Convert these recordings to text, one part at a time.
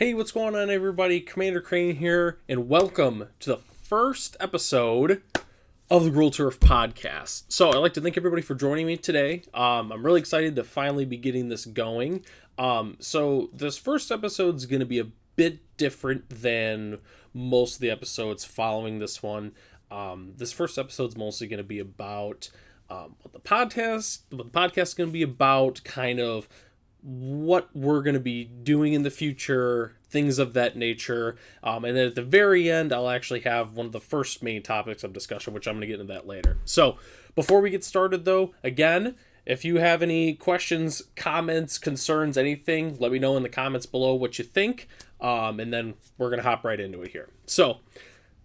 Hey, what's going on, everybody? Commander Crane here, and welcome to the first episode of the Gruul podcast. So, I'd like to thank everybody for joining me today. I'm really excited to finally be getting this going. So this first episode is going to be a bit different than most of the episodes following this one. This first episode is mostly going to be about what the podcast is going to be about, kind of what we're going to be doing in the future, things of that nature. And then at the very end, I'll actually have one of the first main topics of discussion, which I'm going to get into that later. So before we get started, though, again, if you have any questions, comments, concerns, anything, let me know in the comments below what you think. And then we're going to hop right into it here. So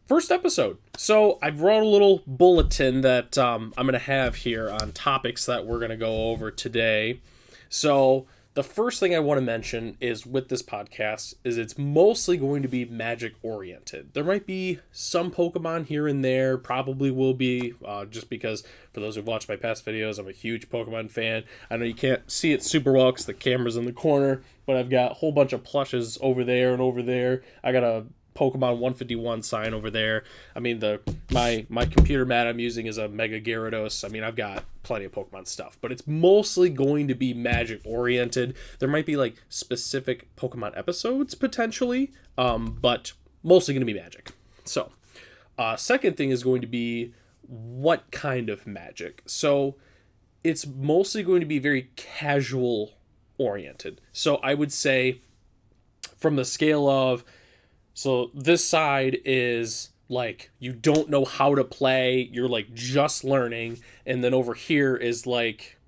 first episode. So I wrote a little bulletin that I'm going to have here on topics that we're going to go over today. So the first thing I want to mention is with this podcast is it's mostly going to be Magic oriented. There might be some Pokemon here and there, probably will be, just because for those who've watched my past videos, I'm a huge Pokemon fan. I know you can't see it super well because the camera's in the corner, but I've got a whole bunch of plushes over there and over there. I got a Pokemon 151 sign over there. I mean, my computer mat I'm using is a Mega Gyarados. I mean, I've got plenty of Pokemon stuff, but it's mostly going to be Magic oriented. There might be like specific Pokemon episodes potentially, but mostly going to be Magic. So, second thing is going to be what kind of Magic. So, it's mostly going to be very casual oriented. So, I would say from the scale of, so this side is like you don't know how to play, you're like just learning, and then over here is like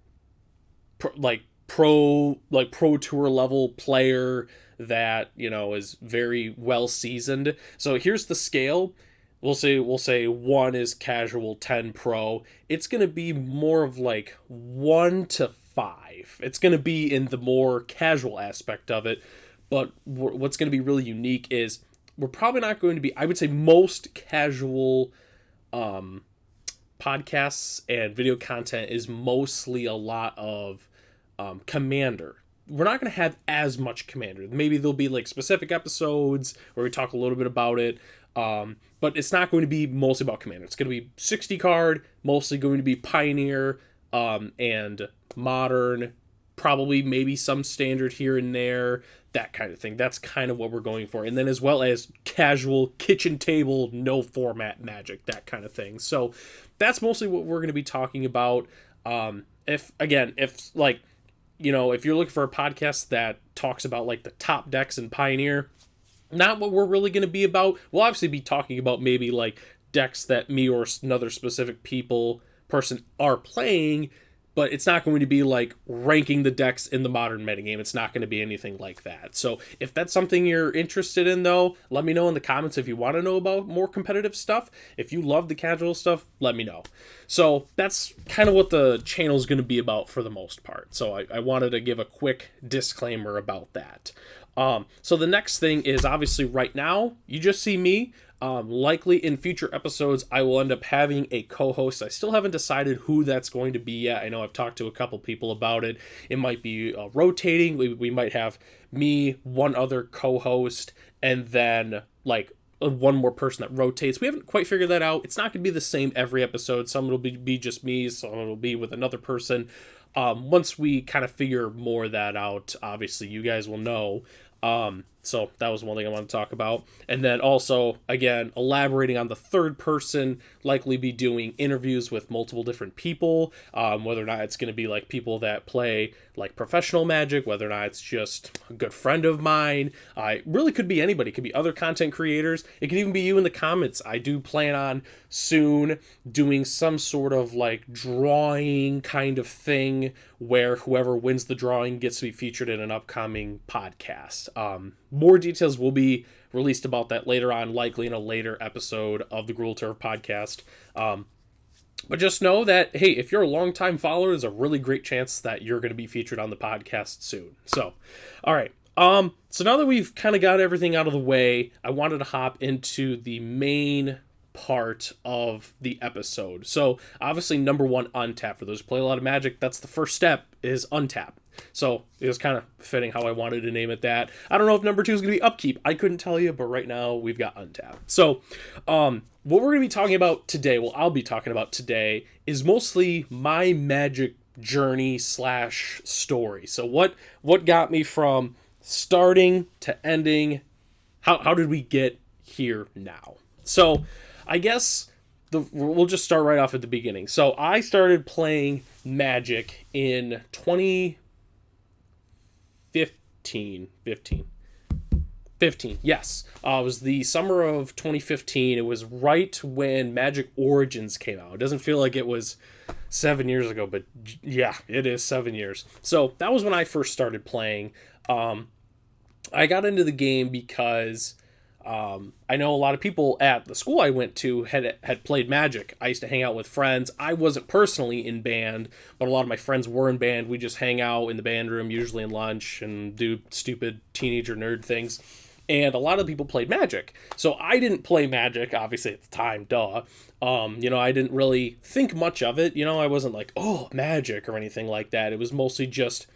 pro tour level player that, you know, is very well seasoned. So here's the scale. We'll say 1 is casual, 10 pro. It's going to be more of like 1 to 5. It's going to be in the more casual aspect of it. But what's going to be really unique is we're probably not going to be, I would say most casual podcasts and video content is mostly a lot of Commander. We're not going to have as much Commander. Maybe there'll be like specific episodes where we talk a little bit about it, but it's not going to be mostly about Commander. It's going to be 60 card, mostly going to be Pioneer and Modern, probably maybe some Standard here and there, that kind of thing. That's kind of what we're going for. And then as well as casual kitchen table, no format Magic, that kind of thing. So that's mostly what we're going to be talking about. If like, you know, if you're looking for a podcast that talks about like the top decks in Pioneer, not what we're really going to be about. We'll obviously be talking about maybe like decks that me or another specific person are playing, but it's not going to be like ranking the decks in the modern metagame. It's not going to be anything like that. So if that's something you're interested in, though, let me know in the comments if you want to know about more competitive stuff. If you love the casual stuff, let me know. So that's kind of what the channel is going to be about for the most part. So I wanted to give a quick disclaimer about that. So the next thing is obviously right now, you just see me. Likely in future episodes, I will end up having a co-host. I still haven't decided who that's going to be yet. I know I've talked to a couple people about it. It might be rotating. We might have me, one other co-host, and then like one more person that rotates. We haven't quite figured that out. It's not going to be the same every episode. Some it'll be just me. Some it'll be with another person. Once we kind of figure more of that out, obviously you guys will know. So that was one thing I want to talk about. And then also, again, elaborating on the third person, likely be doing interviews with multiple different people, whether or not it's going to be like people that play like professional Magic, whether or not it's just a good friend of mine. It really could be anybody. It could be other content creators. It could even be you in the comments. I do plan on soon doing some sort of like drawing kind of thing where whoever wins the drawing gets to be featured in an upcoming podcast. More details will be released about that later on, likely in a later episode of the Gruul podcast. But just know that, hey, if you're a longtime follower, there's a really great chance that you're going to be featured on the podcast soon. So, all right. So now that we've kind of got everything out of the way, I wanted to hop into the main part of the episode. So obviously number one, Untap. For those who play a lot of Magic, that's the first step, is Untap. So it was kind of fitting how I wanted to name it that. I don't know if number 2 is going to be Upkeep. I couldn't tell you, but right now we've got Untap. So what we're going to be talking about today, well, I'll be talking about today, is mostly my Magic journey / story. So what got me from starting to ending? How did we get here now? So I guess we'll just start right off at the beginning. So I started playing Magic in 2015. 15, yes. It was the summer of 2015. It was right when Magic Origins came out. It doesn't feel like it was 7 years ago, but yeah, it is 7 years. So that was when I first started playing. I got into the game because I know a lot of people at the school I went to had played Magic. I used to hang out with friends. I wasn't personally in band, but a lot of my friends were in band. We just hang out in the band room, usually in lunch, and do stupid teenager nerd things. And a lot of people played Magic. So I didn't play Magic, obviously, at the time, duh. I didn't really think much of it. I wasn't like, oh, Magic or anything like that. It was mostly just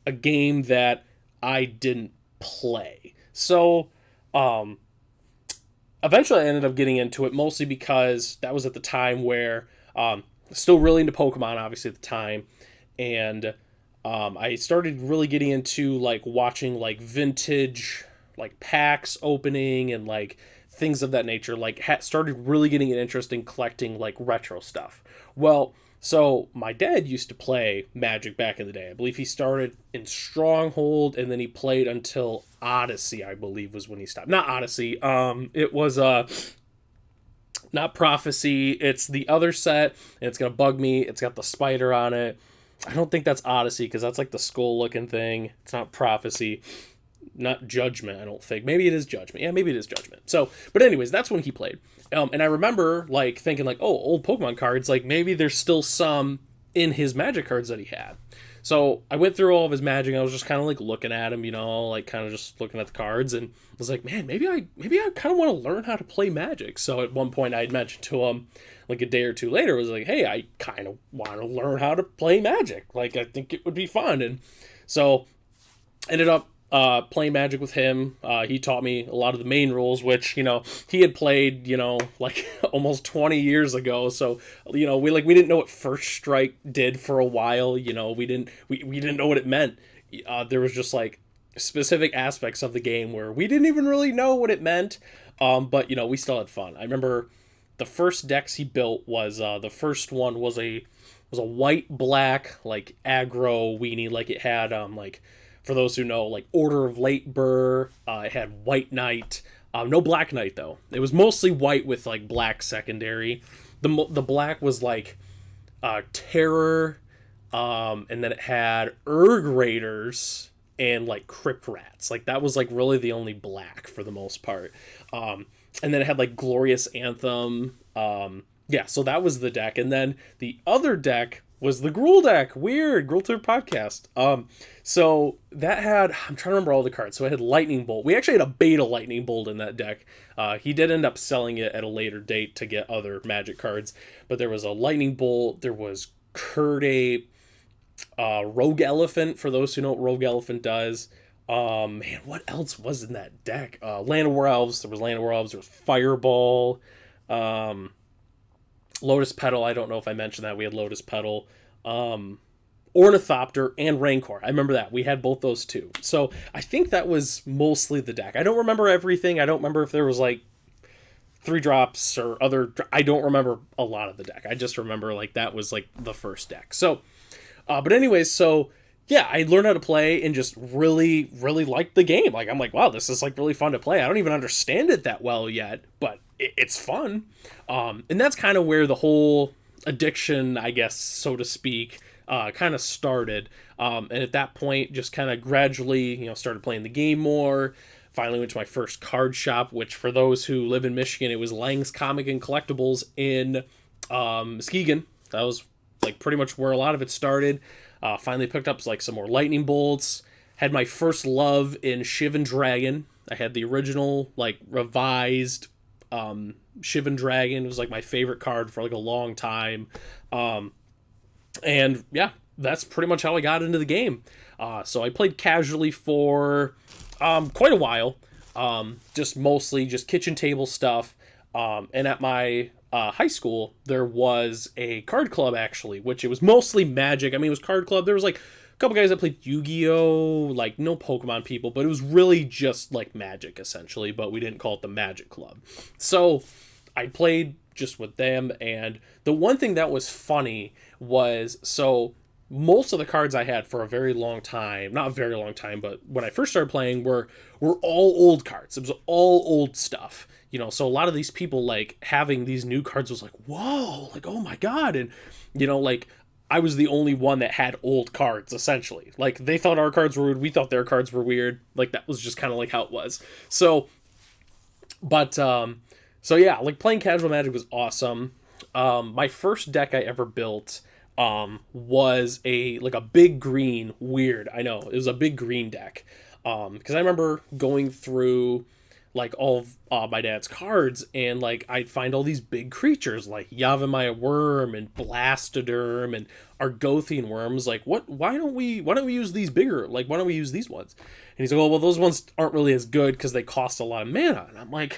a game that I didn't play. So, eventually I ended up getting into it mostly because that was at the time where, still really into Pokemon, obviously, at the time. And I started really getting into, like, watching, like, vintage, like, packs opening and, like, things of that nature. Like, started really getting an interest in collecting, like, retro stuff. Well, so my dad used to play Magic back in the day. I believe he started in Stronghold and then he played until Odyssey, I believe, was when he stopped. Not Odyssey. It was not Prophecy. It's the other set, and it's gonna bug me. It's got the spider on it. I don't think that's Odyssey because that's like the skull looking thing. It's not Prophecy. Not Judgment, I don't think. Maybe it is Judgment. Yeah, maybe it is Judgment. So, but anyways, that's when he played. And I remember, like, thinking, like, oh, old Pokemon cards, like, maybe there's still some in his Magic cards that he had. So, I went through all of his Magic, and I was just kind of, like, looking at him, like, kind of just looking at the cards, and I was like, man, maybe I kind of want to learn how to play Magic. So, at one point, I had mentioned to him, like, a day or two later, was like, hey, I kind of want to learn how to play Magic. Like, I think it would be fun. And so, ended up playing Magic with him. He taught me a lot of the main rules, which, he had played, like almost 20 years ago. So, we didn't know what First Strike did for a while. We didn't know what it meant. There was just like specific aspects of the game where we didn't even really know what it meant. But we still had fun. I remember the first decks he built was, the first one was a white black, like aggro weenie. Like it had, for those who know, like Order of Late Burr, it had White Knight, no Black Knight though. It was mostly white with like black secondary. The black was like Terror, and then it had Urg Raiders and like Crypt Rats. Like that was like really the only black for the most part. And then it had like Glorious Anthem. Yeah, so that was the deck, and then the other deck was the Gruul deck. Weird. Gruul Tour podcast. So that had, I'm trying to remember all the cards. So it had Lightning Bolt. We actually had a beta Lightning Bolt in that deck. He did end up selling it at a later date to get other Magic cards. But there was a Lightning Bolt. There was Curdape. Rogue Elephant, for those who know what Rogue Elephant does. Man, what else was in that deck? Land of War Elves. There was Land of War Elves. There was Fireball. Lotus Petal, I don't know if I mentioned that. We had Lotus Petal, Ornithopter, and Rancor. I remember that. We had both those too. So I think that was mostly the deck. I don't remember everything. I don't remember if there was like 3-drops or other. I don't remember a lot of the deck. I just remember like that was like the first deck. So, but anyways, so yeah, I learned how to play and just really, really liked the game. Like I'm like, wow, this is like really fun to play. I don't even understand it that well yet, but it's fun. And that's kind of where the whole addiction, I guess, so to speak, kind of started. And at that point, just kind of gradually, started playing the game more. Finally went to my first card shop, which for those who live in Michigan, it was Lang's Comic and Collectibles in Muskegon. That was like pretty much where a lot of it started. Finally picked up like some more Lightning Bolts. Had my first love in Shiv and Dragon. I had the original, like, revised Shiv and Dragon. It was like my favorite card for like a long time. And yeah, that's pretty much how I got into the game. So I played casually for quite a while, just mostly just kitchen table stuff. And at my high school, there was a card club actually, which it was mostly Magic. I mean, it was card club. There was like a couple guys that played Yu-Gi-Oh, like no Pokemon people, but it was really just like Magic essentially. But we didn't call it the Magic Club. So I played just with them, and the one thing that was funny was so most of the cards I had for a very long time, not a very long time, but when I first started playing were all old cards. It was all old stuff. So a lot of these people like having these new cards was like, whoa, like, oh my God. And, like I was the only one that had old cards essentially. Like they thought our cards were weird. We thought their cards were weird. Like that was just kind of like how it was. So, but, so yeah, like playing casual Magic was awesome. My first deck I ever built, was a big green, weird, I know, it was a big green deck, because I remember going through like all of my dad's cards, and like I'd find all these big creatures like Yavimaya Worm and Blastoderm and Argothian Worms. Like why don't we use these bigger, like why don't we use these ones? And he's like, well those ones aren't really as good because they cost a lot of mana. And I'm like,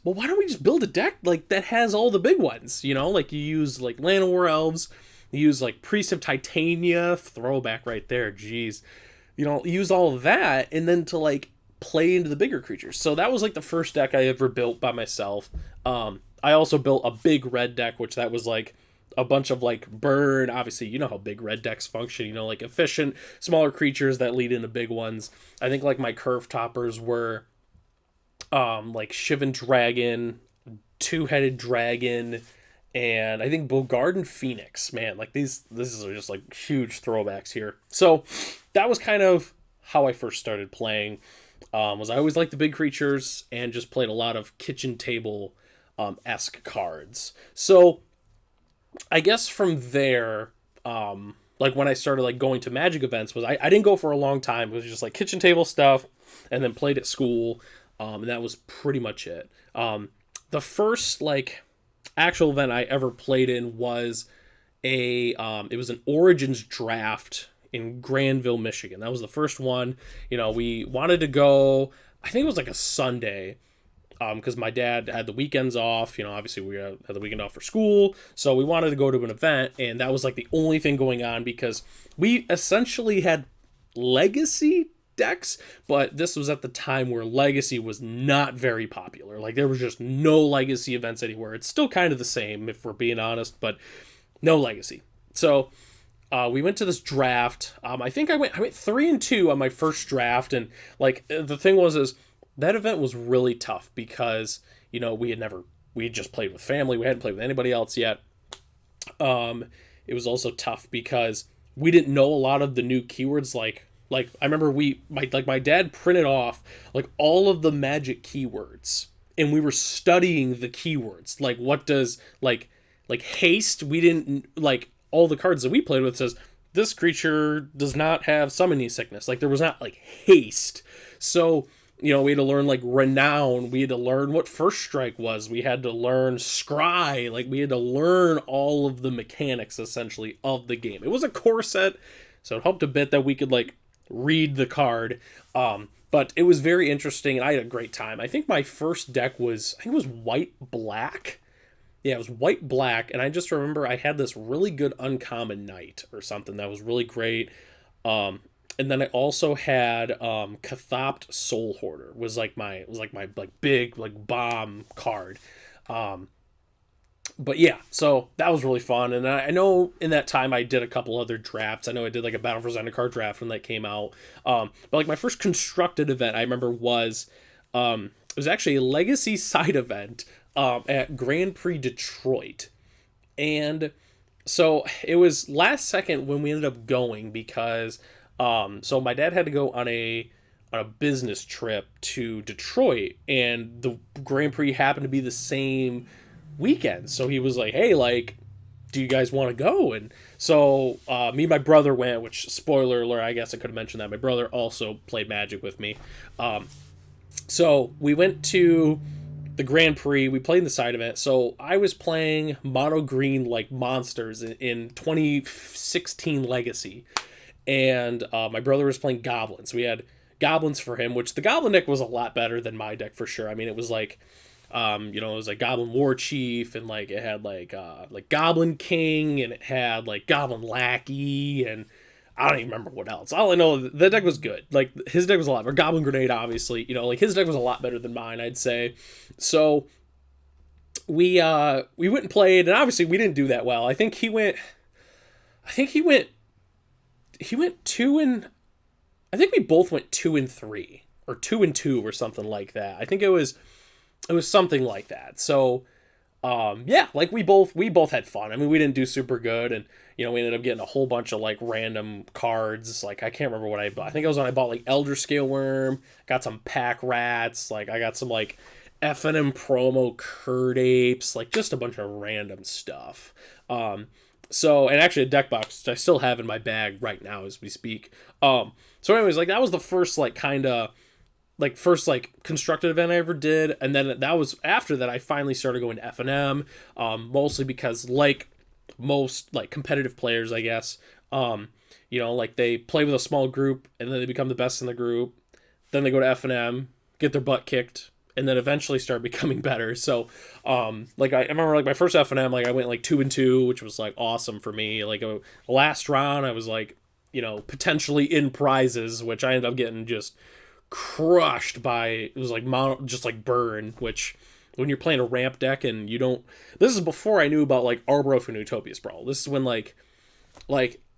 well, why don't we just build a deck like that has all the big ones? Like you use like Llanowar Elves, you use like Priest of Titania, throwback right there, jeez. Use all of that, and then to like play into the bigger creatures. So that was like the first deck I ever built by myself. I also built a big red deck, which that was like a bunch of like burn. Obviously, you know how big red decks function, like efficient, smaller creatures that lead into big ones. I think like my curve toppers were like Shivan Dragon, Two-Headed Dragon, and I think Bogarden Phoenix. Man, like these are just like huge throwbacks here. So that was kind of how I first started playing. Was I always liked the big creatures and just played a lot of kitchen table esque cards. So I guess from there, like when I started like going to Magic events, was I didn't go for a long time. It was just like kitchen table stuff, and then played at school. And that was pretty much it. The first like actual event I ever played in was it was an Origins draft in Granville, Michigan. That was the first one. We wanted to go, I think it was like a Sunday, because my dad had the weekends off. Obviously we had the weekend off for school, so we wanted to go to an event, and that was like the only thing going on because we essentially had Legacy decks, but this was at the time where Legacy was not very popular. Like there was just no Legacy events anywhere. It's still kind of the same if we're being honest, but no Legacy. So we went to this draft. I think I went 3-2 on my first draft, and like the thing is that event was really tough because we had just played with family. We hadn't played with anybody else yet. It was also tough because we didn't know a lot of the new keywords. Like I remember my dad printed off like all of the Magic keywords, and we were studying the keywords. Like what does like haste? We didn't like all the cards that we played with says this creature does not have summoning sickness. Like there was not like haste. So we had to learn like renown. We had to learn what first strike was. We had to learn scry. Like we had to learn all of the mechanics essentially of the game. It was a core set, so it helped a bit that we could like read the card. But it was very interesting, and I had a great time. I think my first deck was white black. Yeah, it was white black, and I just remember I had this really good uncommon knight or something that was really great. And then I also had Cathopt Soul Hoarder was like my big like bomb card. But yeah, so that was really fun, and I know in that time I did a couple other drafts. I know I did like a Battle for Zendikar draft when that came out. But like my first constructed event I remember was it was actually a Legacy side event at Grand Prix Detroit, and so it was last second when we ended up going because so my dad had to go on a business trip to Detroit, and the Grand Prix happened to be the same weekend. So he was like, hey, like, do you guys want to go? And so me and my brother went, which, spoiler alert, I guess I could have mentioned that. My brother also played Magic with me. So we went to the Grand Prix. We played in the side event. So I was playing mono green like monsters in 2016 Legacy, and my brother was playing goblins. We had goblins for him, which the goblin deck was a lot better than my deck for sure. I mean, it was like, it was like Goblin War Chief, and like it had like Goblin King, and it had like Goblin Lackey, and I don't even remember what else. All I know, the deck was good. Like his deck was a lot, or Goblin Grenade, obviously. Like his deck was a lot better than mine, I'd say. So we went and played, and obviously we didn't do that well. He went 2 and I think we both went 2-3 or 2-2 or something like that. I think it was something like that. So yeah, like we both had fun. I mean, we didn't do super good, and we ended up getting a whole bunch of like random cards. Like I can't remember what I bought. I think it was when I bought like Elder Scale Worm, got some Pack Rats, like I got some like F&M promo Curd Apes, like just a bunch of random stuff. So, and actually a deck box I still have in my bag right now as we speak. So anyways, like that was the first like kind of like first like constructed event I ever did, and then that was after that I finally started going to F&M, mostly because like most like competitive players, I guess, like they play with a small group and then they become the best in the group, then they go to F&M, get their butt kicked, and then eventually start becoming better. So, like I remember like my first F&M, like I went like 2-2, which was like awesome for me. Like last round, I was like, potentially in prizes, which I ended up getting just crushed by. It was like just like burn, which when you're playing a ramp deck and you don't. This is before I knew about like Arbroath and Utopia Sprawl. This is when like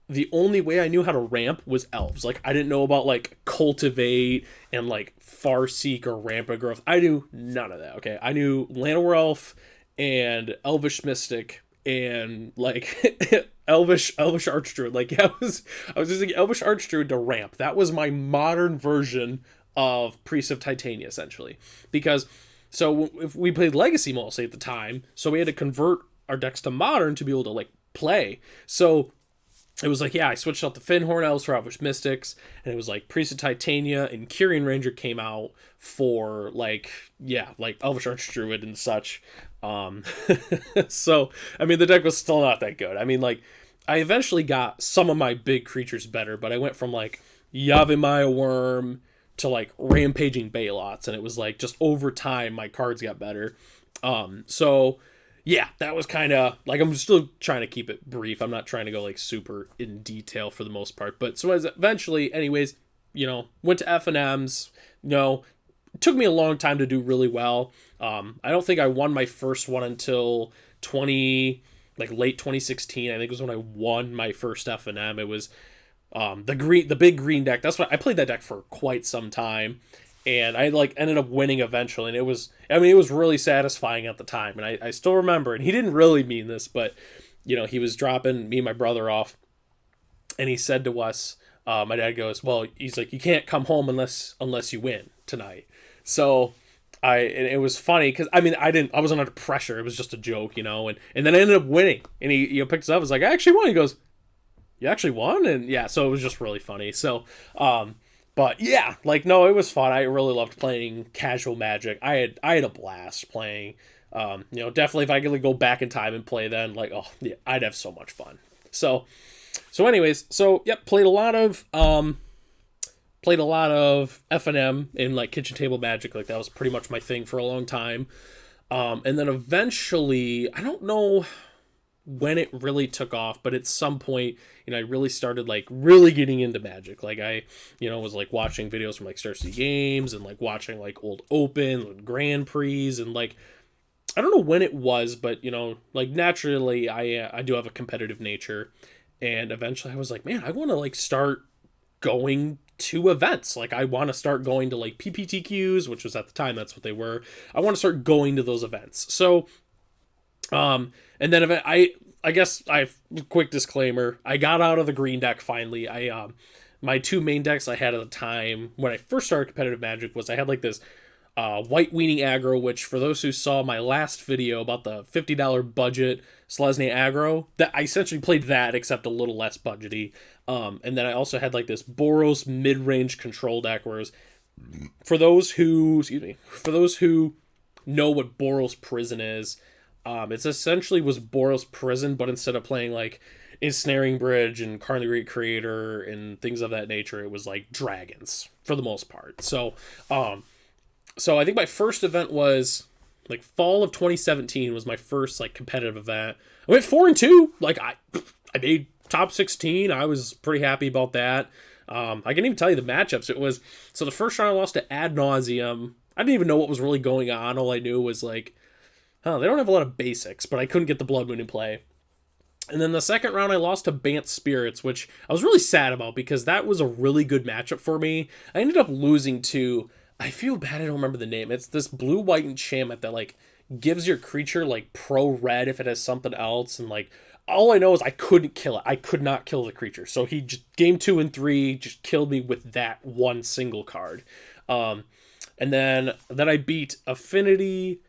the only way I knew how to ramp was elves. Like I didn't know about like cultivate and like Farseek or rampant growth. I knew none of that. Okay, I knew Llanowar Elf and Elvish Mystic and like Elvish Archdruid. Like I was using Elvish Archdruid to ramp. That was my modern version of Priest of Titania, essentially. Because so if we played Legacy mostly at the time, so we had to convert our decks to modern to be able to like play. So it was like, yeah, I switched out the Finhorn Elves for Elvish Mystics, and it was like Priest of Titania and Kyrian Ranger came out for like, yeah, like Elvish Archdruid and such. So, I mean, the deck was still not that good. I mean, like, I eventually got some of my big creatures better, but I went from like Yavimaya Worm to like Rampaging Balots, and it was like just over time my cards got better. So yeah, that was kind of like, I'm still trying to keep it brief. I'm not trying to go like super in detail for the most part, but so as eventually, anyways, went to F&Ms. It took me a long time to do really well. I don't think I won my first one until late 2016. I think it was when I won my first F&M. It was the big green deck. That's what I played that deck for quite some time, and I like ended up winning eventually. And it was really satisfying at the time. And I still remember, and he didn't really mean this, but he was dropping me and my brother off, and he said to us, my dad goes, well, he's like, you can't come home unless you win tonight. So and it was funny because I wasn't under pressure. It was just a joke, and then I ended up winning, and he picked us up. I was like, I actually won. He goes, you actually won? And yeah, so it was just really funny. So, but yeah, like, no, it was fun. I really loved playing casual Magic. I had a blast playing. Definitely if I could go back in time and play then, like, oh yeah, I'd have so much fun. So anyways, yep, played a lot of F&M and like kitchen table Magic. Like that was pretty much my thing for a long time. And then eventually, I don't know when it really took off, but at some point, I really started like really getting into Magic. Like I, was like watching videos from like Star City Games and like watching like old Open and Grand Prix, and like I don't know when it was, but like naturally I do have a competitive nature, and eventually I was like, man, I want to like start going to events. Like I want to start going to like PPTQs, which was at the time that's what they were. I want to start going to those events. So and then I guess I have a quick disclaimer. I got out of the green deck finally. My two main decks I had at the time when I first started competitive Magic was I had like this White Weenie aggro, which for those who saw my last video about the $50 budget Selesnya aggro, that I essentially played that except a little less budgety. And then I also had like this Boros mid-range control deck, whereas for those who know what Boros Prison is, it's essentially was Boros Prison, but instead of playing like Ensnaring Bridge and Karn the Great Creator and things of that nature, it was like dragons for the most part. So I think my first event was like fall of 2017 was my first like competitive event. I went 4-2. Like I made top 16. I was pretty happy about that. I can even tell you the matchups. It was so the first round I lost to Ad Nauseum. I didn't even know what was really going on. All I knew was like, oh, they don't have a lot of basics, but I couldn't get the Blood Moon in play. And then the second round I lost to Bant Spirits, which I was really sad about because that was a really good matchup for me. I ended up losing to, I feel bad I don't remember the name. It's this blue, white, and Chamet that like gives your creature like pro red if it has something else, and like all I know is I couldn't kill it. I could not kill the creature. So he just game 2 and 3 just killed me with that one single card. And then I beat Affinity,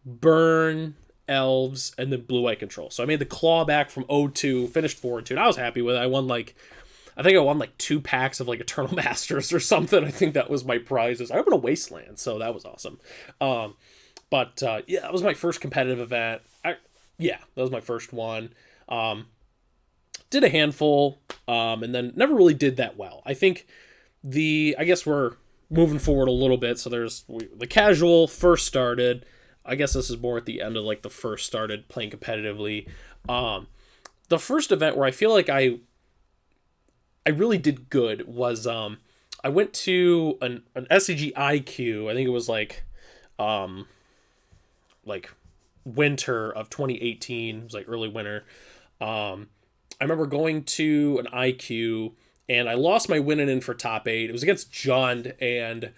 Burn, Elves, and then Blue Eye Control. So I made the claw back from 0-2, finished 4-2, and I was happy with it. I think I won like 2 packs of like Eternal Masters or something. I think that was my prizes. I opened a Wasteland, so that was awesome. But yeah, that was my first competitive event. That was my first one. Did a handful, and then never really did that well. I think I guess we're moving forward a little bit. So the casual first started. I guess this is more at the end of like the first started playing competitively. The first event where I feel like I really did good was I went to an SCG IQ. I think it was like winter of 2018. It was like early winter. I remember going to an IQ and I lost my win in for top 8. It was against Jund, and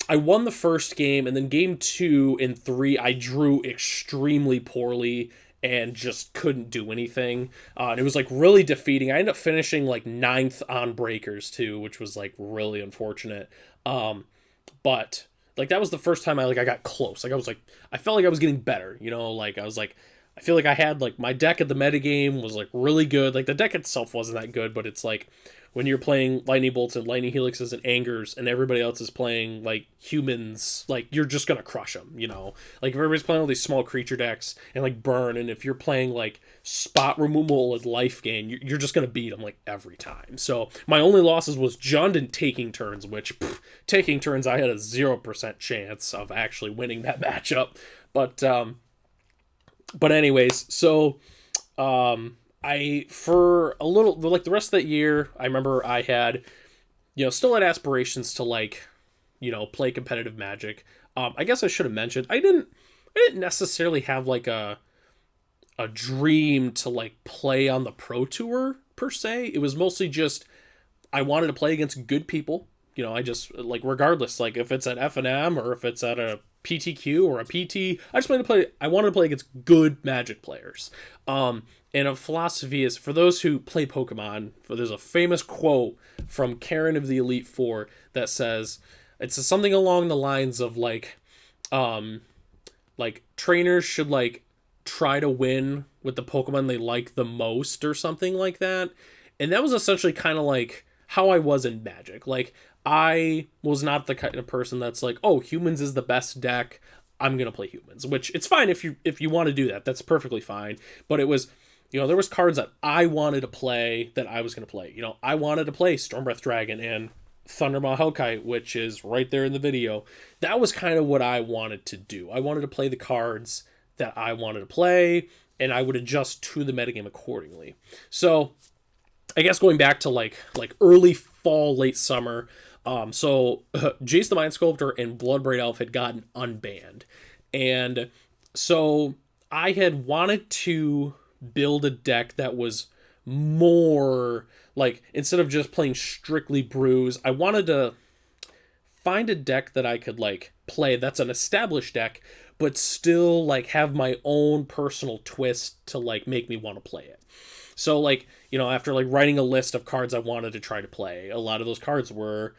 I won the first game, and then game 2 and 3 I drew extremely poorly and just couldn't do anything. And it was like really defeating. I ended up finishing like 9th on breakers too, which was like really unfortunate. But like that was the first time I got close. Like I felt like I was getting better, like I was like, I feel like I had like my deck at the metagame was like really good. Like the deck itself wasn't that good, but it's like when you're playing Lightning Bolts and Lightning Helixes and Angers and everybody else is playing like humans, like you're just going to crush them, Like if everybody's playing all these small creature decks and like burn, and if you're playing like spot removal and life gain, you're just going to beat them like every time. So my only losses was Jund and taking turns, which taking turns I had a 0% chance of actually winning that matchup. But anyways, so I for a little like the rest of that year, I remember I had still had aspirations to like play competitive Magic. I guess I should have mentioned I didn't necessarily have like a dream to like play on the Pro Tour per se. It was mostly just I wanted to play against good people. I just like regardless, like if it's at FNM or if it's at a PTQ or a PT, I wanted to play against good Magic players. And a philosophy is, for those who play Pokemon, there's a famous quote from Karen of the Elite Four that says, it's something along the lines of like trainers should like try to win with the Pokemon they like the most or something like that. And that was essentially kind of like how I was in Magic. Like I was not the kind of person that's like, oh, humans is the best deck, I'm gonna play humans, which it's fine if you want to do that, that's perfectly fine. But it was, there was cards that I wanted to play that I was gonna play. I wanted to play Stormbreath Dragon and Thundermaw Hellkite, which is right there in the video. That was kind of what I wanted to do. I wanted to play the cards that I wanted to play, and I would adjust to the metagame accordingly. So I guess going back to like early fall, late summer, Jace the Mind Sculptor and Bloodbraid Elf had gotten unbanned. And so I had wanted to build a deck that was more like, instead of just playing strictly brews, I wanted to find a deck that I could like play that's an established deck, but still like have my own personal twist to like make me want to play it. So like, after like writing a list of cards I wanted to try to play, a lot of those cards were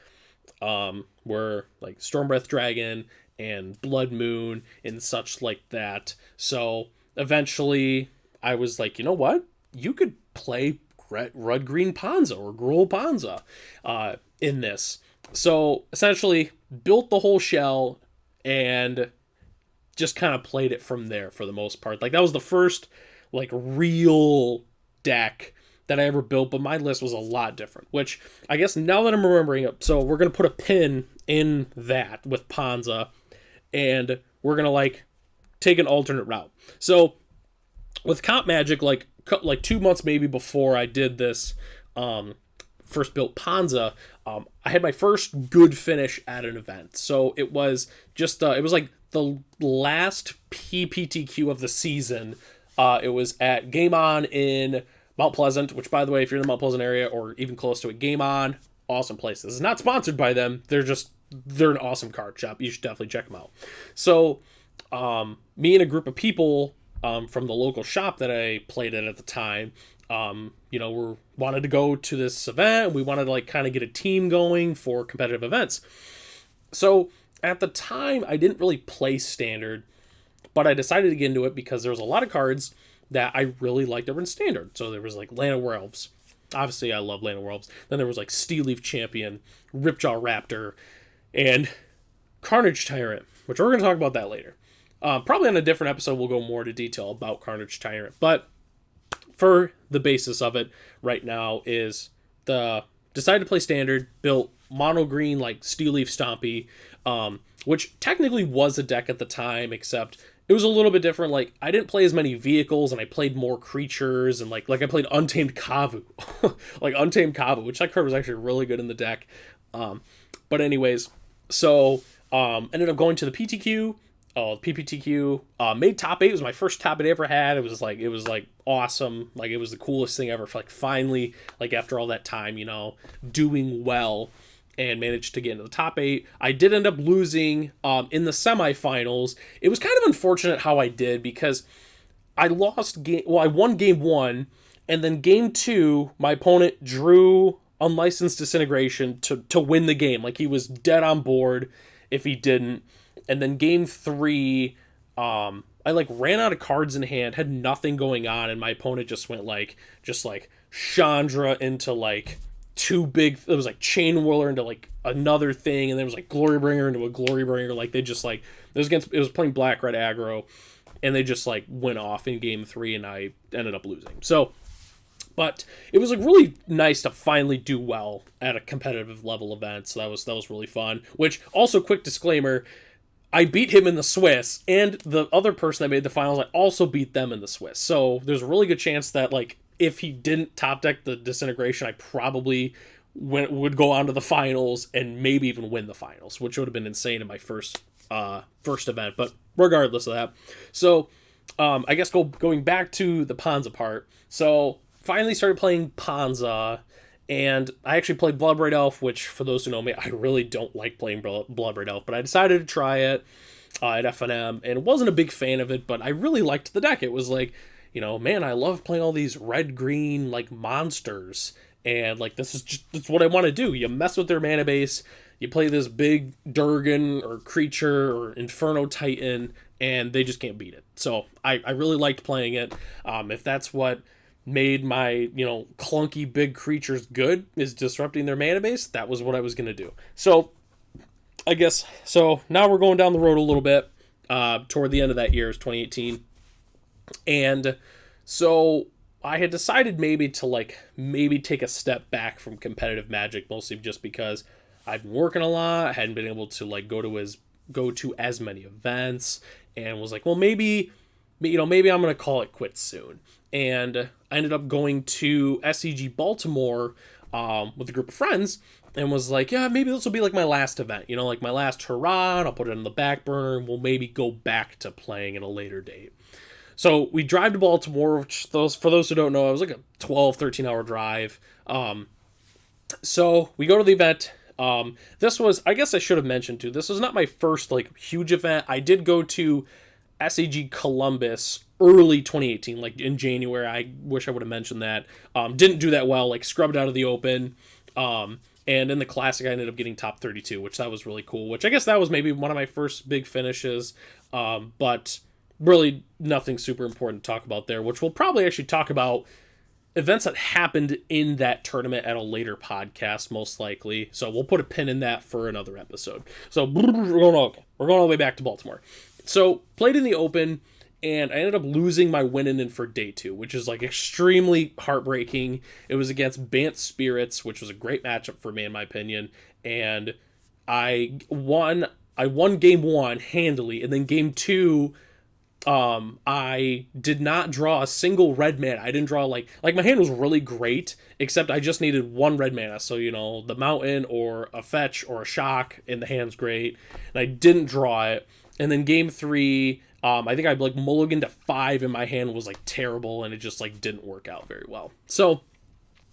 like Stormbreath Dragon and Blood Moon and such like that. So eventually I was like, you know what? You could play Red Green Ponza or Gruul Ponza in this. So essentially built the whole shell, and just kind of played it from there for the most part. Like that was the first like real deck that I ever built, but my list was a lot different, which I guess now that I'm remembering it, so we're going to put a pin in that with Panza, and we're going to like take an alternate route. So with Comp Magic, like 2 months maybe before I did this, first built Panza, I had my first good finish at an event. So it was just, it was like the last PPTQ of the season. It was at Game On in Mount Pleasant, which, by the way, if you're in the Mount Pleasant area or even close to it, Game On, awesome place. This is not sponsored by them. They're an awesome card shop. You should definitely check them out. So me and a group of people from the local shop that I played at the time, we wanted to go to this event. We wanted to like kind of get a team going for competitive events. So at the time, I didn't really play Standard, but I decided to get into it because there was a lot of cards that I really liked that were in Standard. So there was like Land of Werewolves. Obviously, I love Land of Werewolves. Then there was like Steel Leaf Champion, Ripjaw Raptor, and Carnage Tyrant, which we're going to talk about that later. Probably on a different episode, we'll go more into detail about Carnage Tyrant. But for the basis of it right now is decided to play Standard, built mono green like Steel Leaf Stompy, which technically was a deck at the time, except it was a little bit different. Like I didn't play as many vehicles and I played more creatures, and like I played Untamed Kavu, like Untamed Kavu, which that card was actually really good in the deck. But anyways, so ended up going to the PTQ. PPTQ, made top 8. It was my first top 8 I ever had. It was like awesome. Like it was the coolest thing ever. Like finally, like after all that time, doing well and managed to get into the top 8. I did end up losing in the semifinals. It was kind of unfortunate how I did because I won game 1, and then game 2, my opponent drew Unlicensed Disintegration to win the game. Like he was dead on board if he didn't. And then game 3, I like ran out of cards in hand, had nothing going on, and my opponent just went like Chandra into like 2 big. It was like Chain Whirler into like another thing, and then it was like Glorybringer into a Glorybringer. Like they just like it was playing black red aggro, and they just like went off in game 3, and I ended up losing. So, but it was like really nice to finally do well at a competitive level event. So that was really fun. Which also, quick disclaimer. I beat him in the Swiss, and the other person that made the finals, I also beat them in the Swiss. So there's a really good chance that, like, if he didn't top deck the Disintegration, I probably would go on to the finals and maybe even win the finals, which would have been insane in my first event. But regardless of that, so I guess going back to the Panza part. So finally started playing Panza. And I actually played Bloodbraid Elf, which, for those who know me, I really don't like playing Bloodbraid Elf, but I decided to try it at FNM, and wasn't a big fan of it, but I really liked the deck. It was like, man, I love playing all these red-green, like, monsters, and, like, that's what I want to do. You mess with their mana base, you play this big Durgan, or creature, or Inferno Titan, and they just can't beat it. So, I really liked playing it. If that's what made my, clunky big creatures good, is disrupting their mana base, that was what I was going to do. So, I guess, now we're going down the road a little bit, toward the end of that year, is 2018, and so I had decided maybe take a step back from competitive Magic, mostly just because I've been working a lot, I hadn't been able to, like, go to as many events, and was like, well, maybe I'm going to call it quits soon. And I ended up going to SCG Baltimore with a group of friends, and was like, yeah, maybe this will be like my last event, like my last hurrah, and I'll put it on the back burner, and we'll maybe go back to playing at a later date. So we drive to Baltimore, which for those who don't know, it was like a 12, 13-hour drive. So we go to the event. This was, I guess I should have mentioned too, this was not my first like huge event. I did go to SCG Columbus early 2018, like in January. I wish I would have mentioned that. Didn't do that well, like scrubbed out of the open. And in the Classic, I ended up getting top 32, which that was really cool, which I guess that was maybe one of my first big finishes. But really nothing super important to talk about there, which we'll probably actually talk about events that happened in that tournament at a later podcast, most likely. So we'll put a pin in that for another episode. So we're going all the way back to Baltimore. So played in the open, and I ended up losing my win-in for day 2, which is like extremely heartbreaking. It was against Bant Spirits, which was a great matchup for me in my opinion, and I won. I won game 1 handily, and then game 2, I did not draw a single red mana. I didn't draw my hand was really great, except I just needed 1 red mana. So, the mountain or a fetch or a shock in the hand's great. And I didn't draw it. And then game 3, I think I mulliganed to 5 and my hand was terrible and it just didn't work out very well. So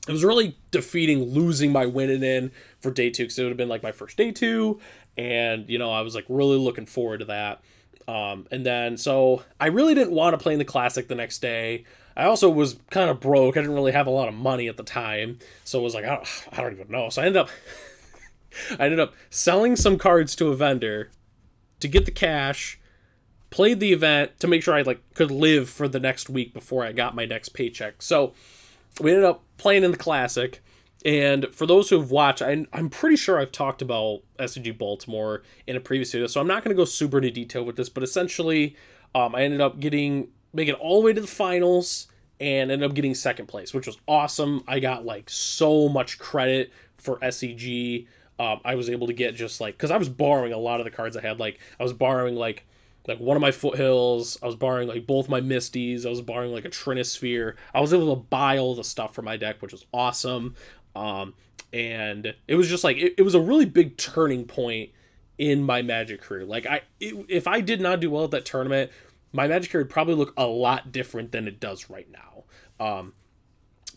it was really defeating losing my win in for day 2, because it would have been my first day 2. And, I was really looking forward to that. And then, so I really didn't want to play in the Classic the next day. I also was kind of broke. I didn't really have a lot of money at the time. So it was I don't even know. So I ended up selling some cards to a vendor to get the cash, played the event to make sure I could live for the next week before I got my next paycheck. So we ended up playing in the Classic. And for those who have watched, I'm pretty sure I've talked about SCG Baltimore in a previous video, so I'm not going to go super into detail with this, but essentially, I ended up making it all the way to the finals, and ended up getting second place, which was awesome. I got so much credit for SCG. I was able to get just because I was borrowing a lot of the cards I had. I was borrowing one of my Foothills, I was borrowing both my Misties, I was borrowing a Trinisphere. I was able to buy all the stuff for my deck, which was awesome. And it was just it was a really big turning point in my Magic career. If I did not do well at that tournament, my Magic career would probably look a lot different than it does right now.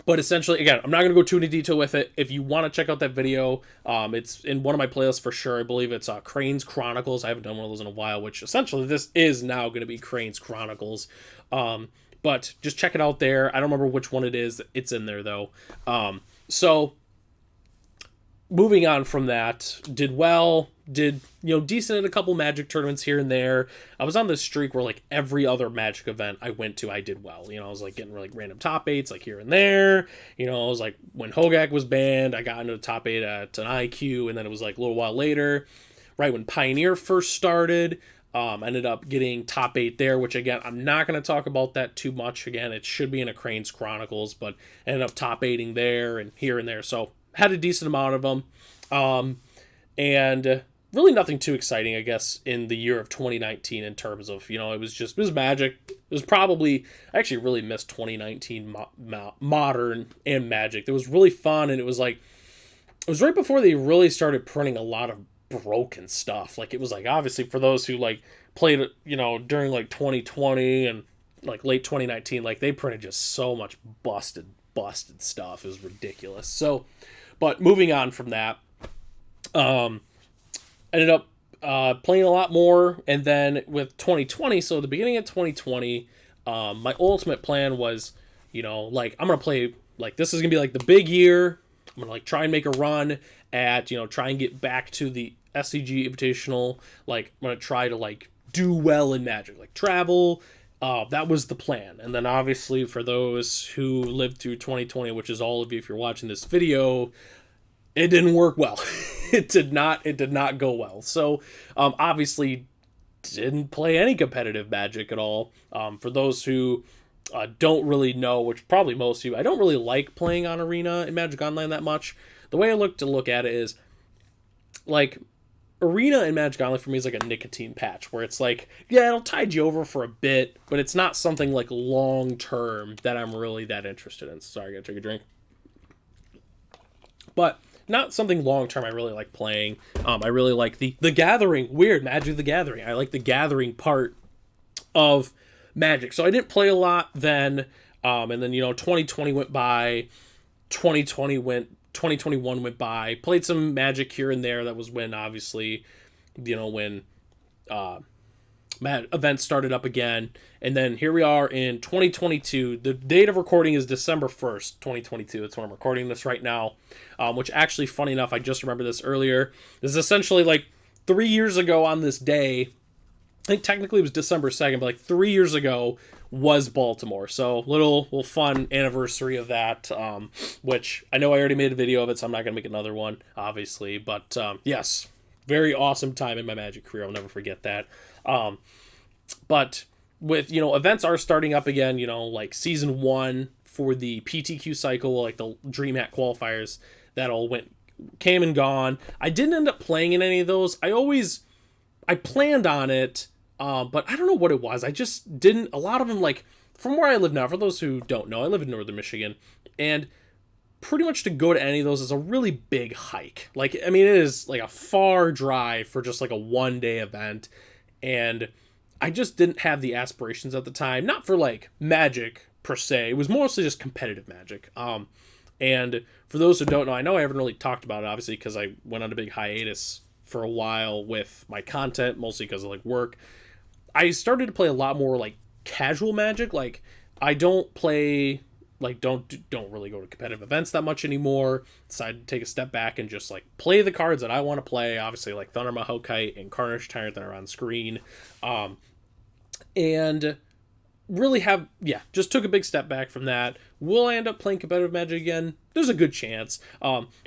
But essentially, again, I'm not going to go too into detail with it. If you want to check out that video, it's in one of my playlists for sure. I believe it's Crane's Chronicles. I haven't done one of those in a while, which essentially this is now going to be Crane's Chronicles. But just check it out there. I don't remember which one it is. It's in there, though. So moving on from that, did decent in a couple Magic tournaments here and there. I was on this streak where every other Magic event I went to, I did well. I was getting random top 8s here and there. I was when Hogak was banned, I got into the top 8 at an IQ, and then it was a little while later, right when Pioneer first started, ended up getting top 8 there, which again, I'm not going to talk about that too much. Again, it should be in a Crane's Chronicles, but ended up top 8ing there and here and there. So had a decent amount of them. And really nothing too exciting, I guess, in the year of 2019 in terms of, it was Magic. It was probably, I actually really missed 2019 Modern and Magic. It was really fun, and it was right before they really started printing a lot of broken stuff. It was obviously for those who played during 2020 and late 2019, they printed just so much busted stuff. It was ridiculous. So, but moving on from that, ended up playing a lot more, and then with 2020, so the beginning of 2020, my ultimate plan was, I'm gonna play, this is gonna be the big year. I'm gonna try and make a run at, try and get back to the SCG Invitational. I'm gonna try to do well in Magic, travel. That was the plan. And then obviously for those who lived through 2020, which is all of you if you're watching this video, it didn't work well. It did not go well. So obviously didn't play any competitive Magic at all. For those who don't really know, which probably most of you, I don't really like playing on Arena in Magic Online that much. The way I look at it is Arena and Magic Online for me is a nicotine patch where it's yeah, it'll tide you over for a bit, but it's not something long term that I'm really that interested in. Sorry, I gotta take a drink. But not something long term I really like playing. I really like the Gathering. Weird, Magic the Gathering. I like the Gathering part of Magic. So I didn't play a lot then. And then 2020 went by. 2021 went by. Played some Magic here and there. That was when obviously, when events started up again. And then here we are in 2022. The date of recording is December 1st, 2022. That's when I'm recording this right now. Which actually, funny enough, I just remembered this earlier. This is essentially 3 years ago on this day. I think technically it was December 2nd, but 3 years ago was Baltimore. So little fun anniversary of that, which I know I already made a video of it, so I'm not going to make another one, obviously. But yes, very awesome time in my Magic career. I'll never forget that. But with, events are starting up again, like season 1 for the PTQ cycle, like the DreamHack qualifiers, that all came and gone. I didn't end up playing in any of those. I planned on it, but I don't know what it was. I just didn't. A lot of them, like, from where I live now, for those who don't know, I live in northern Michigan, and pretty much to go to any of those is a really big hike. Like, I mean, it is like a far drive for just like a 1-day event, and I just didn't have the aspirations at the time. Not for like Magic per se. It was mostly just competitive Magic. And for those who don't know, I know I haven't really talked about it, obviously, because I went on a big hiatus for a while with my content, mostly because of like work. I started to play a lot more like casual Magic. Like, I don't play, like, don't really go to competitive events that much anymore. Decided to take a step back and just like play the cards that I want to play. Obviously, like Thunder Mahokite and Carnage Tyrant that are on screen, and really just took a big step back from that. Will I end up playing competitive Magic again? There's a good chance.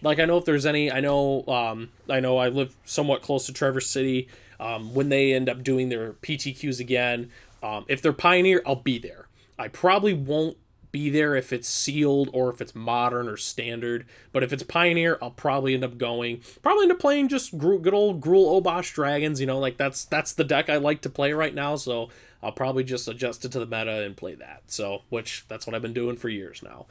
Like, I know if there's any, I know I live somewhat close to Traverse City. When they end up doing their PTQs again, if they're Pioneer, I'll be there. I probably won't be there if it's sealed or if it's modern or standard, but if it's Pioneer, I'll probably end up going. Probably end up playing just good old Gruul Obosh Dragons. Like, that's the deck I like to play right now, so I'll probably just adjust it to the meta and play that. So, that's what I've been doing for years now.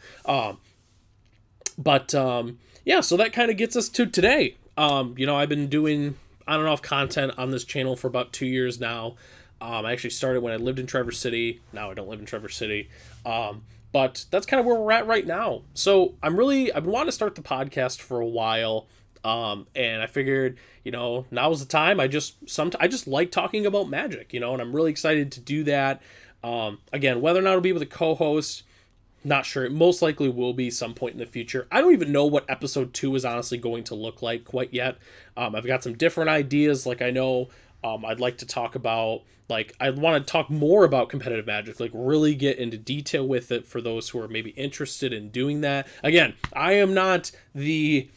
Yeah, so that kind of gets us to today. I've been doing on and off content on this channel for about 2 years now. I actually started when I lived in Traverse City. Now I don't live in Traverse City. But that's kind of where we're at right now. So I've been wanting to start the podcast for a while. And I figured, now is the time. I just like talking about Magic, and I'm really excited to do that. Again, whether or not it'll be with a co-host, not sure. It most likely will be some point in the future. I don't even know what episode 2 is honestly going to look like quite yet. I've got some different ideas. Like, I know I'd like to talk about, like, I want to talk more about competitive Magic, like really get into detail with it for those who are maybe interested in doing that. Again, I am not the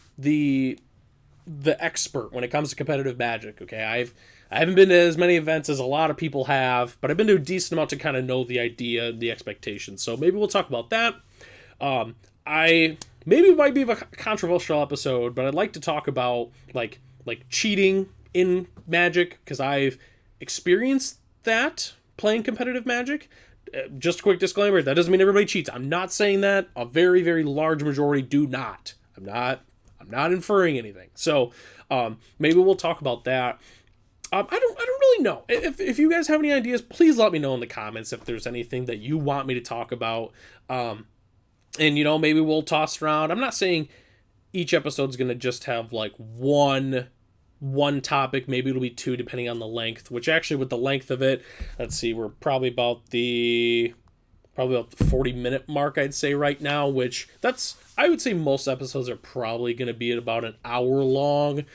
expert when it comes to competitive Magic. Okay, I haven't been to as many events as a lot of people have, but I've been to a decent amount to kind of know the idea, the expectations. So maybe we'll talk about that. Maybe it might be a controversial episode, but I'd like to talk about like cheating in Magic, because I've experienced that playing competitive Magic. Just a quick disclaimer, that doesn't mean everybody cheats. I'm not saying that. A very, very large majority do not. I'm not inferring anything. So maybe we'll talk about that. I don't really know. If you guys have any ideas, please let me know in the comments if there's anything that you want me to talk about. And maybe we'll toss around. I'm not saying each episode's gonna just have like one topic. Maybe it'll be 2 depending on the length, which actually with the length of it, let's see, we're probably about the 40-minute mark, I'd say right now, which I would say most episodes are probably going to be at about an hour long.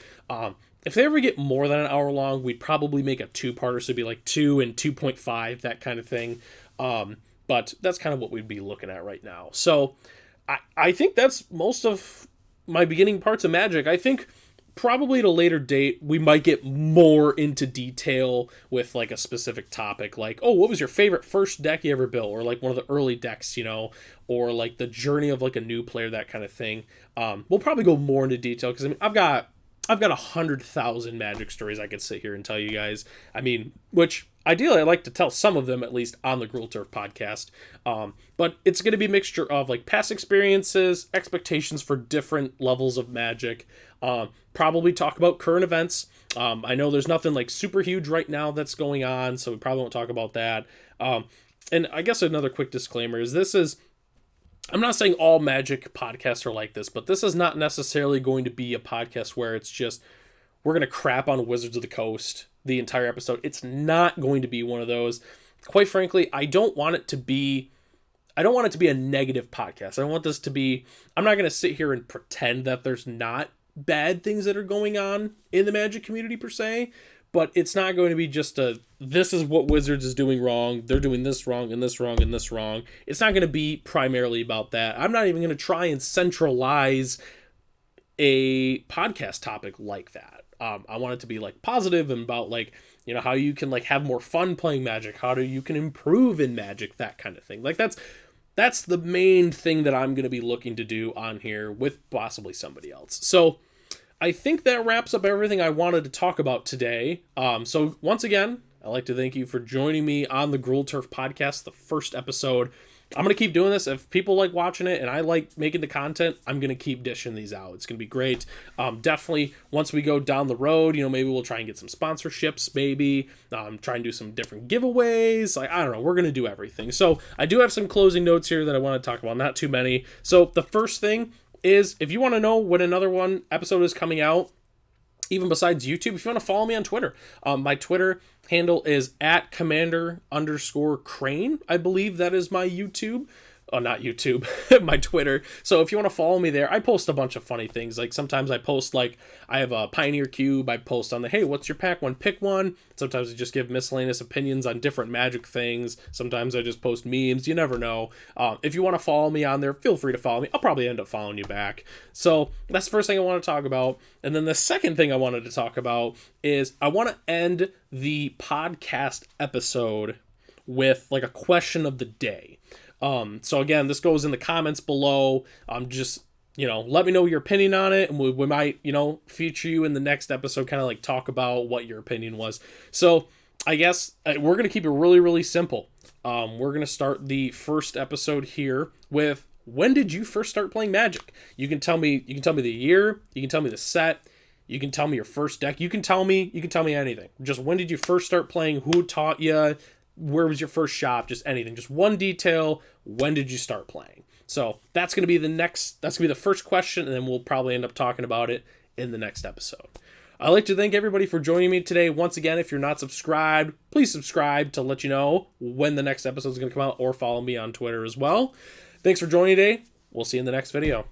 If they ever get more than an hour long, we'd probably make a 2-parter, so it'd be like 2 and 2.5, that kind of thing. But that's kind of what we'd be looking at right now. So I think that's most of my beginning parts of Magic. I think probably at a later date, we might get more into detail with like a specific topic, like, oh, what was your favorite first deck you ever built, or like one of the early decks, or like the journey of like a new player, that kind of thing. We'll probably go more into detail, because I mean, I've got 100,000 Magic stories I could sit here and tell you guys. I mean, which ideally I'd like to tell some of them at least on the Gruul Turf podcast. But it's going to be a mixture of like past experiences, expectations for different levels of Magic. Probably talk about current events. I know there's nothing like super huge right now that's going on, so we probably won't talk about that. And I guess another quick disclaimer is I'm not saying all Magic podcasts are like this, but this is not necessarily going to be a podcast where it's just, we're going to crap on Wizards of the Coast the entire episode. It's not going to be one of those. Quite frankly, I don't want it to be a negative podcast. I want this to be, I'm not going to sit here and pretend that there's not bad things that are going on in the Magic community per se, but it's not going to be just this is what Wizards is doing wrong, they're doing this wrong and this wrong and this wrong. It's not going to be primarily about that. I'm not even going to try and centralize a podcast topic like that. I want it to be like positive and about like, you know, how you can like have more fun playing Magic, how you can improve in Magic, that kind of thing. Like that's the main thing that I'm going to be looking to do on here with possibly somebody else. So I think that wraps up everything I wanted to talk about today. So once again, I'd like to thank you for joining me on the Gruul Turf podcast, the first episode. I'm going to keep doing this. If people like watching it and I like making the content, I'm going to keep dishing these out. It's going to be great. Definitely, once we go down the road, you know, maybe we'll try and get some sponsorships, maybe. Try and do some different giveaways. Like, I don't know. We're going to do everything. So I do have some closing notes here that I want to talk about. Not too many. So the first thing is, if you want to know when another episode is coming out, even besides YouTube, if you want to follow me on Twitter, my Twitter handle is @commander_crane. I believe that is my YouTube. Oh, not YouTube, my Twitter. So if you want to follow me there, I post a bunch of funny things. Like sometimes I post like, I have a Pioneer Cube. I post on the, hey, what's your pack one? Pick one. Sometimes I just give miscellaneous opinions on different Magic things. Sometimes I just post memes. You never know. If you want to follow me on there, feel free to follow me. I'll probably end up following you back. So that's the first thing I want to talk about. And then the second thing I wanted to talk about is I want to end the podcast episode with like a question of the day. So again, this goes in the comments below. Just, you know, let me know your opinion on it, and we might, you know, feature you in the next episode, kind of like talk about what your opinion was. So I guess we're going to keep it really, really simple. We're going to start the first episode here with, when did you first start playing Magic? You can tell me the year, you can tell me the set, you can tell me your first deck, you can tell me anything. Just when did you first start playing, who taught you, where was your first shop, just anything, just one detail. When did you start playing? So that's going to be that's going to be the first question, and then we'll probably end up talking about it in the next episode. I'd like to thank everybody for joining me today. Once again, if you're not subscribed, please subscribe to let you know when the next episode is going to come out, or follow me on Twitter as well. Thanks for joining today. We'll see you in the next video.